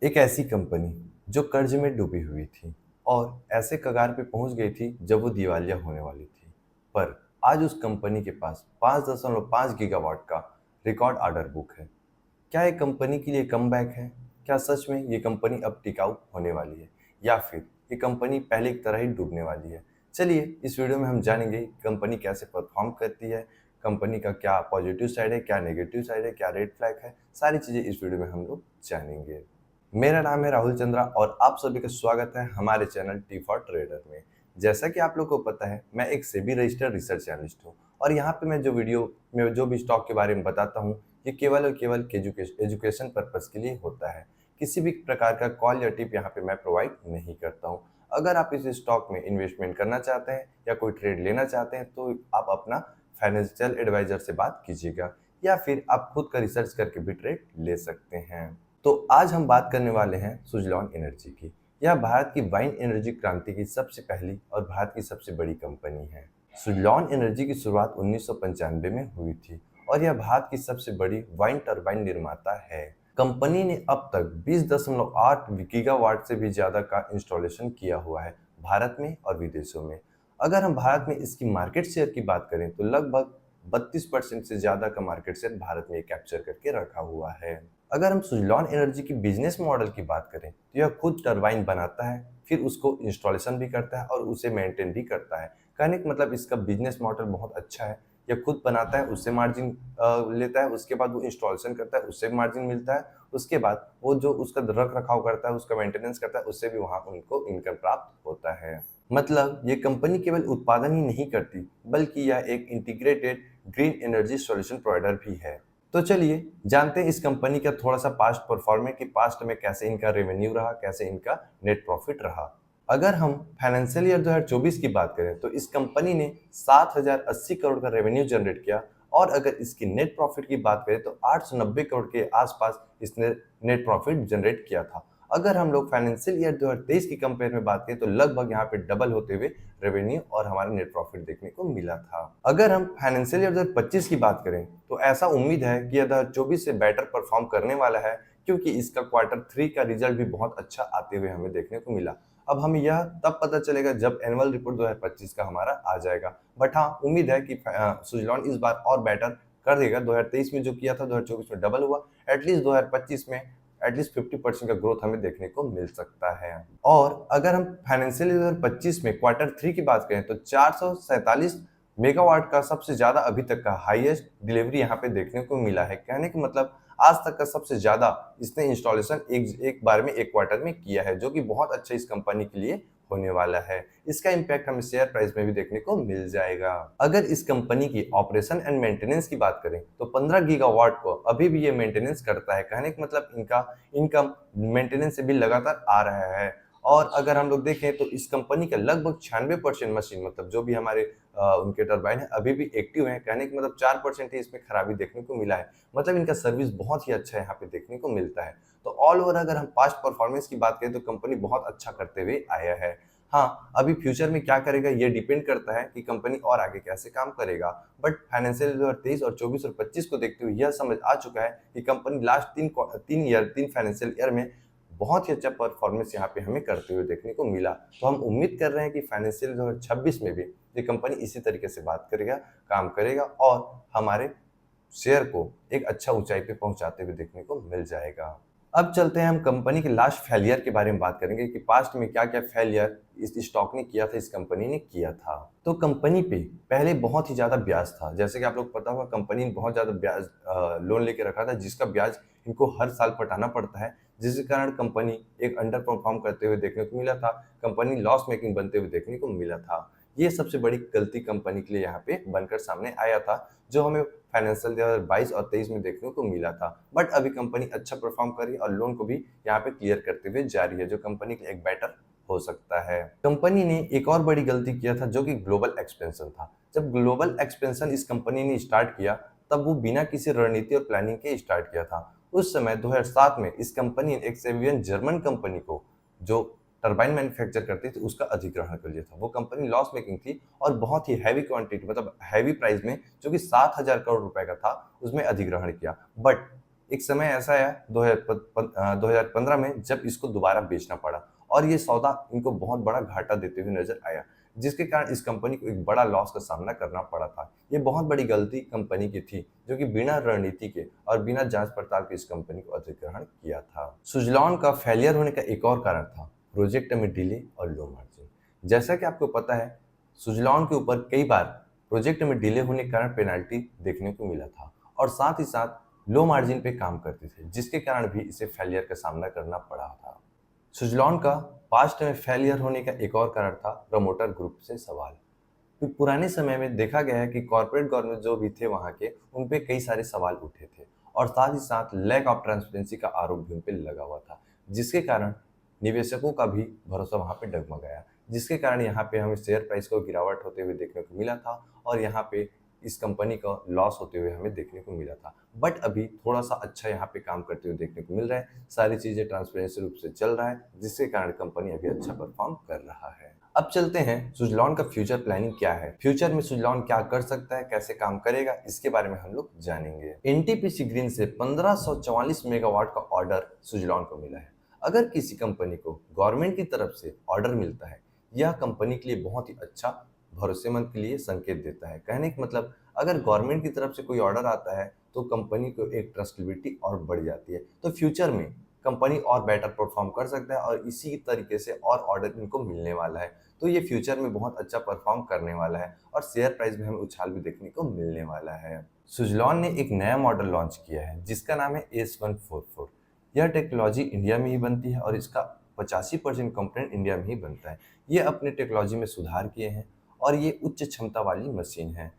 एक ऐसी कंपनी जो कर्ज में डूबी हुई थी और ऐसे कगार पे पहुंच गई थी जब वो दिवालिया होने वाली थी। पर आज उस कंपनी के पास 5.5 गीगावाट का रिकॉर्ड ऑर्डर बुक है। क्या ये कंपनी के लिए कमबैक है? क्या सच में ये कंपनी अब टिकाऊ होने वाली है या फिर ये कंपनी पहले की तरह ही डूबने वाली है? चलिए इस वीडियो में हम जानेंगे कंपनी कैसे परफॉर्म करती है, कंपनी का क्या पॉजिटिव साइड है, क्या नेगेटिव साइड है, क्या रेड फ्लैग है। सारी चीजें इस वीडियो में हम लोग जानेंगे। मेरा नाम है राहुल चंद्रा और आप सभी का स्वागत है हमारे चैनल टी फॉर ट्रेडर में। जैसा कि आप लोग को पता है, मैं एक सेबी रजिस्टर्ड रिसर्च एनालिस्ट हूँ और यहाँ पे मैं जो वीडियो में जो भी स्टॉक के बारे में बताता हूँ, ये केवल और केवल एजुकेशन पर्पस के लिए होता है। किसी भी प्रकार का कॉल या टिप यहाँ पे मैं प्रोवाइड नहीं करता हूँ। अगर आप इस स्टॉक में इन्वेस्टमेंट करना चाहते हैं या कोई ट्रेड लेना चाहते हैं तो आप अपना फाइनेंशियल एडवाइजर से बात कीजिएगा या फिर आप खुद का रिसर्च करके भी ट्रेड ले सकते हैं। तो आज हम बात करने वाले हैं सुजलॉन एनर्जी की। यह भारत की वाइन एनर्जी क्रांति की सबसे पहली और भारत की सबसे बड़ी कंपनी है। सुजलॉन एनर्जी की शुरुआत 1995 में हुई थी और यह भारत की सबसे बड़ी वाइन टरबाइन निर्माता है। कंपनी ने अब तक 20.8 गीगावाट से भी ज्यादा का इंस्टॉलेशन किया हुआ है भारत में और विदेशों में। अगर हम भारत में इसकी मार्केट शेयर की बात करें तो लगभग 32% से ज्यादा का मार्केट शेयर भारत में कैप्चर करके रखा हुआ है। अगर हम सुजलॉन एनर्जी की बिजनेस मॉडल की बात करें तो यह खुद टरबाइन बनाता है, फिर उसको इंस्टॉलेशन भी करता है और उसे मेंटेन भी करता है। कहने का मतलब इसका बिजनेस मॉडल बहुत अच्छा है। यह खुद बनाता है, उससे मार्जिन लेता है, उसके बाद वो इंस्टॉलेशन करता है, उससे भी मार्जिन मिलता है। उसके बाद वो जो उसका रख रखाव करता है, उसका मेंटेनेंस करता है, उससे भी वहां उनको इनकम प्राप्त होता है। मतलब ये कंपनी केवल उत्पादन ही नहीं करती बल्कि यह एक integrated green energy solution provider भी है। तो चलिए जानते हैं इस कंपनी का थोड़ा सा पास्ट परफॉर्मेंस कि पास्ट में कैसे इनका रेवेन्यू रहा, कैसे इनका नेट प्रॉफिट रहा। अगर हम फाइनेंशियल ईयर 2024 की बात करें तो इस कंपनी ने 7,080 करोड़ का रेवेन्यू जनरेट किया और अगर इसकी नेट प्रॉफिट की बात करें तो 890 करोड़ के आसपास इसने नेट प्रॉफिट जनरेट किया था। अगर हम लोग फाइनेंशियल ईयर 2023 की कंपेयर में बात करें तो लगभग यहाँ पे डबल होते हुए रेवेन्यू और हमारा नेट प्रॉफिट देखने को मिला था। अगर हम फाइनेंशियल ईयर 2025 की बात करें तो ऐसा उम्मीद है कि 2024 से बेटर परफॉर्म करने वाला है क्योंकि इसका क्वार्टर 3 का रिजल्ट भी बहुत अच्छा आते हुए हमें देखने को मिला। अब हमें यह तब पता चलेगा जब एनुअल रिपोर्ट 2025 का हमारा आ जाएगा। बट हाँ, उम्मीद है कि सुजलॉन इस बार और बेटर कर देगा। 2023 में जो किया था 2024 में डबल हुआ, एटलीस्ट 2025 में एटलीस्ट 50% का ग्रोथ हमें देखने को मिल सकता है। और अगर हम फाइनेंशियल ईयर 2025 में क्वार्टर 3 की बात करें तो 447 मेगावाट का सबसे ज्यादा अभी तक का हाईएस्ट डिलीवरी यहाँ पे देखने को मिला है। कहने का मतलब आज तक का सबसे ज्यादा इसने इंस्टॉलेशन एक बार में एक क्वार्टर में किया है, जो कि बहुत अच्छा इस कंपनी के लिए होने वाला है। इसका इम्पैक्ट हमें शेयर प्राइस में भी देखने को मिल जाएगा। अगर इस कंपनी की ऑपरेशन एंड मेंटेनेंस की बात करें तो 15 गीगावाट को अभी भी ये मेंटेनेंस करता है। कहने का मतलब इनका इनकम मेंटेनेंस से भी लगातार आ रहा है। और अगर हम लोग देखें तो इस कंपनी का लगभग 96% मशीन, मतलब जो भी हमारे उनके टरबाइन है अभी भी एक्टिव है। कहने का मतलब 4% ही इसमें खराबी देखने को मिला है। मतलब इनका सर्विस बहुत ही अच्छा यहाँ पे देखने को मिलता है। तो ऑल ओवर अगर हम पास्ट परफॉर्मेंस की बात करें तो कंपनी बहुत अच्छा करते हुए आया है। हाँ, अभी फ्यूचर में क्या करेगा ये डिपेंड करता है कि कंपनी और आगे कैसे काम करेगा। बट फाइनेंशियल 2023 और 24 और 25 को देखते हुए यह समझ आ चुका है कि कंपनी लास्ट तीन फाइनेंशियल ईयर में बहुत ही अच्छा परफॉर्मेंस यहाँ पे हमें करते हुए देखने को मिला। तो हम उम्मीद कर रहे हैं कि फाइनेंशियल 2026 में भी ये कंपनी इसी तरीके से बात करेगा, काम करेगा और हमारे शेयर को एक अच्छा ऊंचाई पे पहुंचाते हुए देखने को मिल जाएगा। अब चलते हैं हम कंपनी के लास्ट फेलियर के बारे में बात करेंगे कि पास्ट में क्या-क्या फेलियर इस स्टॉक ने किया था, इस कंपनी ने किया था। तो कंपनी पे पहले बहुत ही ज्यादा ब्याज था। जैसे कि आप लोग पता होगा कंपनी ने बहुत ज्यादा ब्याज लोन लेके रखा था जिसका ब्याज इनको हर साल पटाना पड़ता है, जिसके कारण कंपनी एक अंडर परफॉर्म करते हुए देखने को मिला था। कंपनी लॉस मेकिंग बनते हुए देखने को मिला था। ये सबसे बड़ी गलती कंपनी के लिए यहाँ पे बनकर सामने आया था, जो हमें फाइनेंशियल 2022 और 23 में देखने को मिला था। बट अभी कंपनी अच्छा परफॉर्म कर रही है और लोन को भी यहाँ पे क्लियर करते हुए जा रही है, जो कंपनी के लिए एक बेटर हो सकता है। कंपनी ने एक और बड़ी गलती किया था जो कि ग्लोबल एक्सपेंशन था। जब ग्लोबल एक्सपेंशन इस कंपनी ने स्टार्ट किया तब वो बिना किसी रणनीति और प्लानिंग के स्टार्ट किया था। उस समय 2007 में इस कंपनी ने एक सेवियन जर्मन कंपनी को, जो टरबाइन मैन्युफैक्चर करती थी, उसका अधिग्रहण कर लिया था। वो कंपनी लॉस मेकिंग थी और बहुत ही हैवी क्वांटिटी, मतलब हैवी प्राइस में, जो कि 7,000 करोड़ रुपए का था, उसमें अधिग्रहण किया। बट एक समय ऐसा आया 2015 में जब इसको दोबारा बेचना पड़ा और ये सौदा इनको बहुत बड़ा घाटा देते हुए नजर आया, जिसके कारण इस कंपनी को एक बड़ा लॉस का सामना करना पड़ा था। ये बहुत बड़ी गलती कंपनी की थी, जो कि बिना रणनीति के और बिना जांच पड़ताल के इस कंपनी को अधिग्रहण किया था। सुजलॉन का फेलियर होने का एक और कारण था प्रोजेक्ट में डिले और लो मार्जिन। जैसा कि आपको पता है, सुजलॉन के ऊपर कई बार प्रोजेक्ट में डिले होने के कारण पेनाल्टी देखने को मिला था और साथ ही साथ लो मार्जिन पे काम करते थे, जिसके कारण भी इसे फेलियर का सामना करना पड़ा था। सुजलॉन का पास्ट में फेलियर होने का एक और कारण था प्रमोटर ग्रुप से सवाल। फिर पुराने समय में देखा गया है कि कॉर्पोरेट गवर्नेंस जो भी थे वहां के, उन पे कई सारे सवाल उठे थे और साथ ही साथ लैक ऑफ ट्रांसपेरेंसी का आरोप भी उन पे लगा हुआ था, जिसके कारण निवेशकों का भी भरोसा वहां पे डगमगाया, जिसके कारण यहाँ पे हमें शेयर प्राइस को गिरावट होते हुए देखने को मिला था और यहाँ पे इस कंपनी का लॉस होते हुए हमें देखने को मिला था। बट अभी थोड़ा सा अच्छा यहाँ पे काम करते हुए देखने को मिल रहा है, सारी चीजें ट्रांसपेरेंसी रूप से चल रहा है, जिसके कारण कंपनी अभी अच्छा परफॉर्म कर रहा है। अब चलते हैं सुजलॉन का फ्यूचर प्लानिंग क्या है, फ्यूचर में सुजलॉन क्या कर सकता है, कैसे काम करेगा, इसके बारे में हम लोग जानेंगे। एनटीपीसी ग्रीन से 1544 मेगावाट का ऑर्डर सुजलॉन को मिला है। अगर किसी कंपनी को गवर्नमेंट की तरफ से ऑर्डर मिलता है, यह कंपनी के लिए बहुत ही अच्छा भरोसेमंद के लिए संकेत देता है। कहने का मतलब, अगर गवर्नमेंट की तरफ से कोई ऑर्डर आता है तो कंपनी को एक ट्रस्टेबिलिटी और बढ़ जाती है, तो फ्यूचर में कंपनी और बेटर परफॉर्म कर सकता है और इसी तरीके से और ऑर्डर इनको मिलने वाला है। तो ये फ्यूचर में बहुत अच्छा परफॉर्म करने वाला है और शेयर प्राइस में हमें उछाल भी देखने को मिलने वाला है। सुजलॉन ने एक नया मॉडल लॉन्च किया है जिसका नाम है S144। यह टेक्नोलॉजी इंडिया में ही बनती है और इसका 85% कंपोनेंट इंडिया में ही बनता है। ये अपने टेक्नोलॉजी में सुधार किए हैं और ये उच्च क्षमता वाली मशीन है।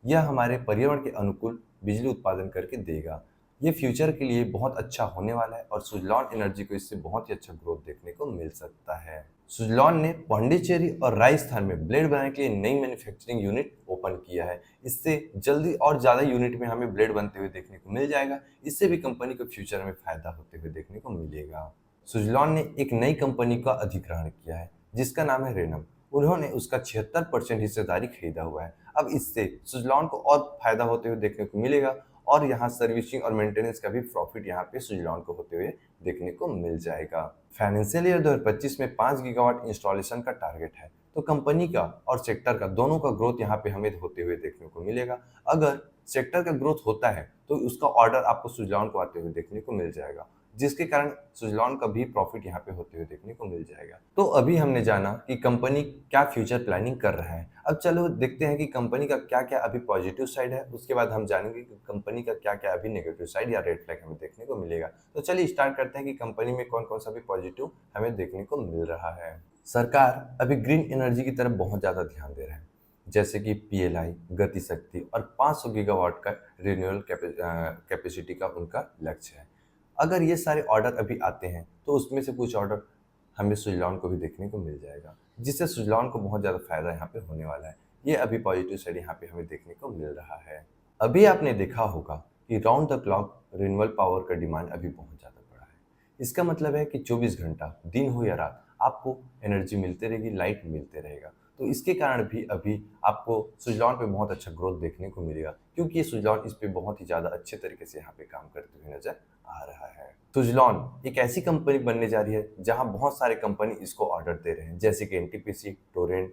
यह हमारे पर्यावरण के अनुकूल बिजली उत्पादन करके देगा। ये फ्यूचर के लिए बहुत अच्छा होने वाला है और सुजलॉन एनर्जी को इससे बहुत ही अच्छा ग्रोथ देखने को मिल सकता है। सुजलॉन ने पांडिचेरी और राजस्थान में ब्लेड बनाने के लिए नई मैन्युफैक्चरिंग यूनिट ओपन किया है। इससे जल्दी और ज़्यादा यूनिट में हमें ब्लेड बनते हुए देखने को मिल जाएगा। इससे भी कंपनी को फ्यूचर में फायदा होते हुए देखने को मिलेगा। सुजलॉन ने एक नई कंपनी का अधिग्रहण किया है जिसका नाम है रेनम। उन्होंने उसका 76% हिस्सेदारी खरीदा हुआ है। अब इससे सुजलॉन को और फायदा होते हुए देखने को मिलेगा और यहाँ सर्विसिंग और मेंटेनेंस का भी प्रॉफिट यहाँ पे सुजलॉन को होते हुए देखने को मिल जाएगा। फाइनेंशियल ईयर 2025 में 5 गीगावाट इंस्टॉलेशन का टारगेट है, तो कंपनी का और सेक्टर का दोनों का ग्रोथ यहाँ पे हमें होते हुए देखने को मिलेगा। अगर सेक्टर का ग्रोथ होता है तो उसका ऑर्डर आपको सुजलॉन को आते हुए देखने को मिल जाएगा, जिसके कारण सुजलॉन का भी प्रॉफिट यहाँ पे होते हुए देखने को मिल जाएगा। तो अभी हमने जाना कि कंपनी क्या फ्यूचर प्लानिंग कर रहा है। अब चलो देखते हैं कि कंपनी का क्या क्या अभी पॉजिटिव साइड है, उसके बाद हम जानेंगे कि कंपनी का क्या क्या अभी नेगेटिव साइड या रेड फ्लैग हमें देखने को मिलेगा। तो चलिए स्टार्ट करते हैं कि कंपनी में कौन कौन सा भी पॉजिटिव हमें देखने को मिल रहा है। सरकार अभी ग्रीन एनर्जी की तरफ बहुत ज्यादा ध्यान दे रहा है, जैसे कि पीएलआई, गति शक्ति और 500 गीगावाट का रिन्यूएबल कैपेसिटी का उनका लक्ष्य है। अगर ये सारे ऑर्डर अभी आते हैं तो उसमें से कुछ ऑर्डर हमें सुजलॉन को भी देखने को मिल जाएगा, जिससे सुजलॉन को बहुत ज़्यादा फायदा यहाँ पे होने वाला है। ये अभी पॉजिटिव साइड यहाँ पे हमें देखने को मिल रहा है। अभी आपने देखा होगा कि round the clock renewable power का डिमांड अभी बहुत ज़्यादा बढ़ा है। इसका मतलब है कि 24 घंटा दिन हो या रात आपको एनर्जी मिलते रहेगी, लाइट मिलते रहेगा। तो इसके कारण भी अभी आपको सुजलॉन पे बहुत अच्छा ग्रोथ देखने को मिलेगा, क्योंकि ये सुजलॉन इस पे बहुत ही ज़्यादा अच्छे तरीके से यहाँ पे काम करते हुए नजर आ रहा है। सुजलॉन एक ऐसी कंपनी बनने जा रही है जहां बहुत सारे कंपनी इसको ऑर्डर दे रहे हैं, जैसे कि एनटीपीसी, टोरेंट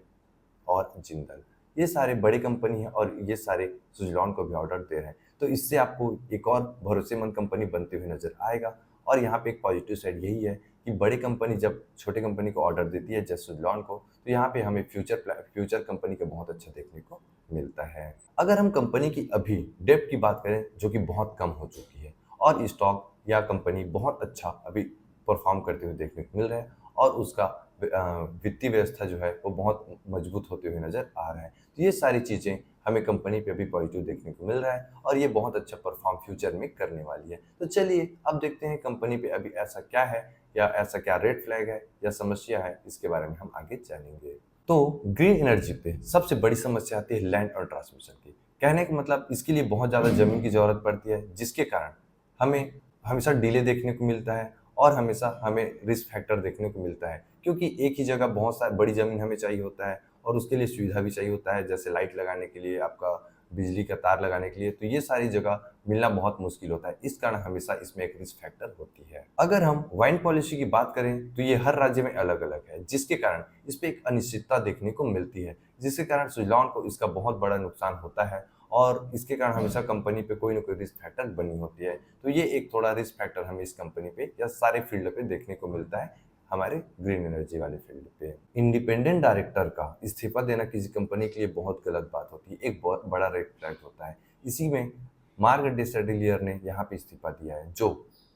और जिंदल। ये सारे बड़ी कंपनी हैं और ये सारे सुजलॉन को भी ऑर्डर दे रहे हैं। तो इससे आपको एक और भरोसेमंद कंपनी बनते हुए नजर आएगा। और यहाँ पे एक पॉजिटिव साइड यही है कि बड़ी कंपनी जब छोटे कंपनी को ऑर्डर देती है जैसे सुजलॉन को, तो यहाँ पे हमें फ्यूचर कंपनी का बहुत अच्छा देखने को मिलता है। अगर हम कंपनी की अभी डेप्ट की बात करें, जो कि बहुत कम हो चुकी है, और स्टॉक या कंपनी बहुत अच्छा अभी परफॉर्म करते हुए देखने को मिल रहा है और उसका वित्तीय व्यवस्था जो है वो बहुत मजबूत होते हुए नजर आ रहा है। तो ये सारी चीज़ें हमें कंपनी पे अभी पॉजिटिव देखने को मिल रहा है और ये बहुत अच्छा परफॉर्म फ्यूचर में करने वाली है। तो चलिए अब देखते हैं कंपनी पे अभी ऐसा क्या है या ऐसा क्या रेड फ्लैग है या समस्या है, इसके बारे में हम आगे जानेंगे। तो ग्रीन एनर्जी पे सबसे बड़ी समस्या आती है लैंड और ट्रांसमिशन की। कहने का मतलब, इसके लिए बहुत ज़्यादा जमीन की जरूरत पड़ती है, जिसके कारण हमें हमेशा डिले देखने को मिलता है और हमेशा हमें रिस्क फैक्टर देखने को मिलता है, क्योंकि एक ही जगह बहुत सारी बड़ी ज़मीन हमें चाहिए होता है और उसके लिए सुविधा भी चाहिए होता है, जैसे लाइट लगाने के लिए आपका बिजली का तार लगाने के लिए, तो ये सारी जगह मिलना बहुत मुश्किल होता है। इस कारण हमेशा इसमें एक रिस्क फैक्टर होती है। अगर हम वाइन पॉलिसी की बात करें तो ये हर राज्य में अलग-अलग है, जिसके कारण इस पे एक अनिश्चितता देखने को मिलती है, जिसके कारण सुज़लॉन को इसका बहुत बड़ा नुकसान होता है और इसके कारण हमेशा कंपनी पे कोई ना कोई रिस्क फैक्टर बनी होती है। तो ये एक थोड़ा रिस्क फैक्टर हमें इस कंपनी पे या सारे फील्ड पे देखने को मिलता है, हमारे ग्रीन एनर्जी वाले फील्ड पे। इंडिपेंडेंट डायरेक्टर का इस्तीफा देना किसी कंपनी के लिए बहुत गलत बात होती है, एक बहुत बड़ा रेड फ्लैग होता है। इसी में मार्क डेसैडिलियर ने यहाँ पे इस्तीफा दिया है, जो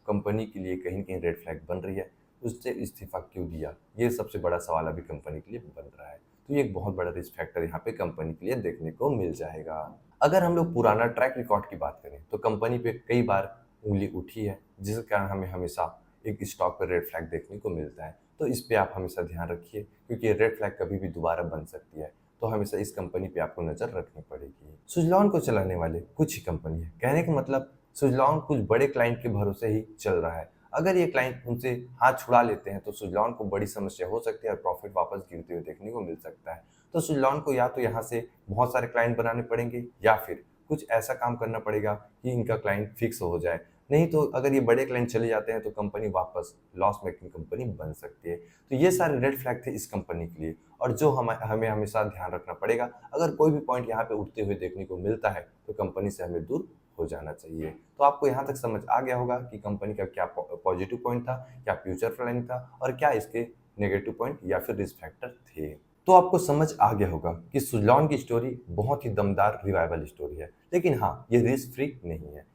कंपनी के लिए कहीं न कहीं रेड फ्लैग बन रही है। उसने इस्तीफा क्यों दिया? ये सबसे बड़ा सवाल अभी कंपनी के लिए बन रहा है। तो ये एक बहुत बड़ा रिस्क फैक्टर यहाँ पे कंपनी के लिए देखने को मिल जाएगा। अगर हम लोग पुराना ट्रैक रिकॉर्ड की बात करें, तो कंपनी पे कई बार उँगली उठी है, जिसके कारण हमें हमेशा एक स्टॉक पे रेड फ्लैग देखने को मिलता है। तो इस पे आप हमेशा ध्यान रखिए, क्योंकि ये रेड फ्लैग कभी भी दोबारा बन सकती है। तो हमेशा इस कंपनी पे आपको नज़र रखनी पड़ेगी। सुज़लॉन को चलाने वाले कुछ ही कंपनी है। कहने का मतलब सुज़लॉन कुछ बड़े क्लाइंट के भरोसे ही चल रहा है। अगर ये क्लाइंट उनसे हाथ छुड़ा लेते हैं तो सुज़लॉन को बड़ी समस्या हो सकती है और प्रॉफिट वापस गिरते हुए देखने को मिल सकता है। तो सुज़लॉन को या तो यहाँ से बहुत सारे क्लाइंट बनाने पड़ेंगे या फिर कुछ ऐसा काम करना पड़ेगा कि इनका क्लाइंट फिक्स हो जाए। नहीं तो अगर ये बड़े क्लाइंट चले जाते हैं तो कंपनी वापस लॉस मेकिंग कंपनी बन सकती है। तो ये सारे रेड फ्लैग थे इस कंपनी के लिए, और जो हमें हमेशा ध्यान रखना पड़ेगा। अगर कोई भी पॉइंट यहाँ पे उठते हुए देखने को मिलता है तो कंपनी से हमें दूर हो जाना चाहिए। तो आपको यहाँ तक समझ आ गया होगा कि कंपनी का क्या पॉजिटिव पॉइंट था, क्या फ्यूचर प्लानिंग था और क्या इसके नेगेटिव पॉइंट या फिर रिस्क फैक्टर थे। तो आपको समझ आ गया होगा कि सुज़लॉन की स्टोरी बहुत ही दमदार रिवाइवल स्टोरी है, लेकिन हाँ, ये रिस्क फ्री नहीं है।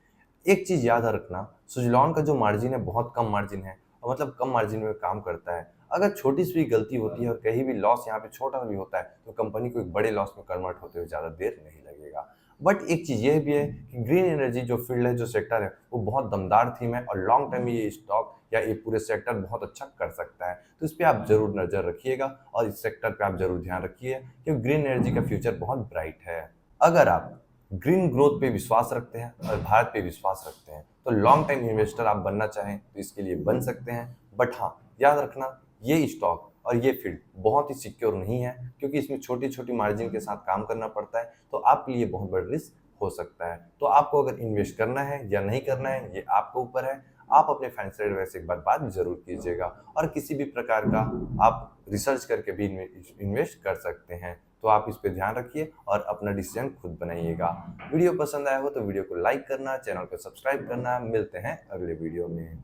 एक चीज़ याद रखना, सुज़लॉन का जो मार्जिन है बहुत कम मार्जिन है, और मतलब कम मार्जिन में काम करता है। अगर छोटी सी भी गलती होती है और कहीं भी लॉस यहाँ पे छोटा भी होता है तो कंपनी को एक बड़े लॉस में कन्वर्ट होते हुए ज़्यादा देर नहीं लगेगा। बट एक चीज़ ये भी है कि ग्रीन एनर्जी जो फील्ड है, जो सेक्टर है, वो बहुत दमदार थीम है और लॉन्ग टर्म में ये स्टॉक या ये पूरे सेक्टर बहुत अच्छा कर सकता है। तो इस पे आप ज़रूर नज़र रखिएगा और इस सेक्टर पे आप ज़रूर ध्यान रखिए, क्योंकि ग्रीन एनर्जी का फ्यूचर बहुत ब्राइट है। अगर आप ग्रीन ग्रोथ पे विश्वास रखते हैं और भारत पे विश्वास रखते हैं, तो लॉन्ग टाइम इन्वेस्टर आप बनना चाहें तो इसके लिए बन सकते हैं। बट हाँ, याद रखना, ये स्टॉक और ये फील्ड बहुत ही सिक्योर नहीं है, क्योंकि इसमें छोटी-छोटी मार्जिन के साथ काम करना पड़ता है, तो आपके लिए बहुत बड़ा रिस्क हो सकता है। तो आपको अगर इन्वेस्ट करना है या नहीं करना है, ये आपके ऊपर है। आप अपने फाइनेंशियल एडवाइज़र से एक बार बात ज़रूर कीजिएगा, और किसी भी प्रकार का आप रिसर्च करके भी इन्वेस्ट कर सकते हैं। तो आप इस पे ध्यान रखिए और अपना डिसीजन खुद बनाइएगा। वीडियो पसंद आया हो तो वीडियो को लाइक करना, चैनल को सब्सक्राइब करना। मिलते हैं अगले वीडियो में।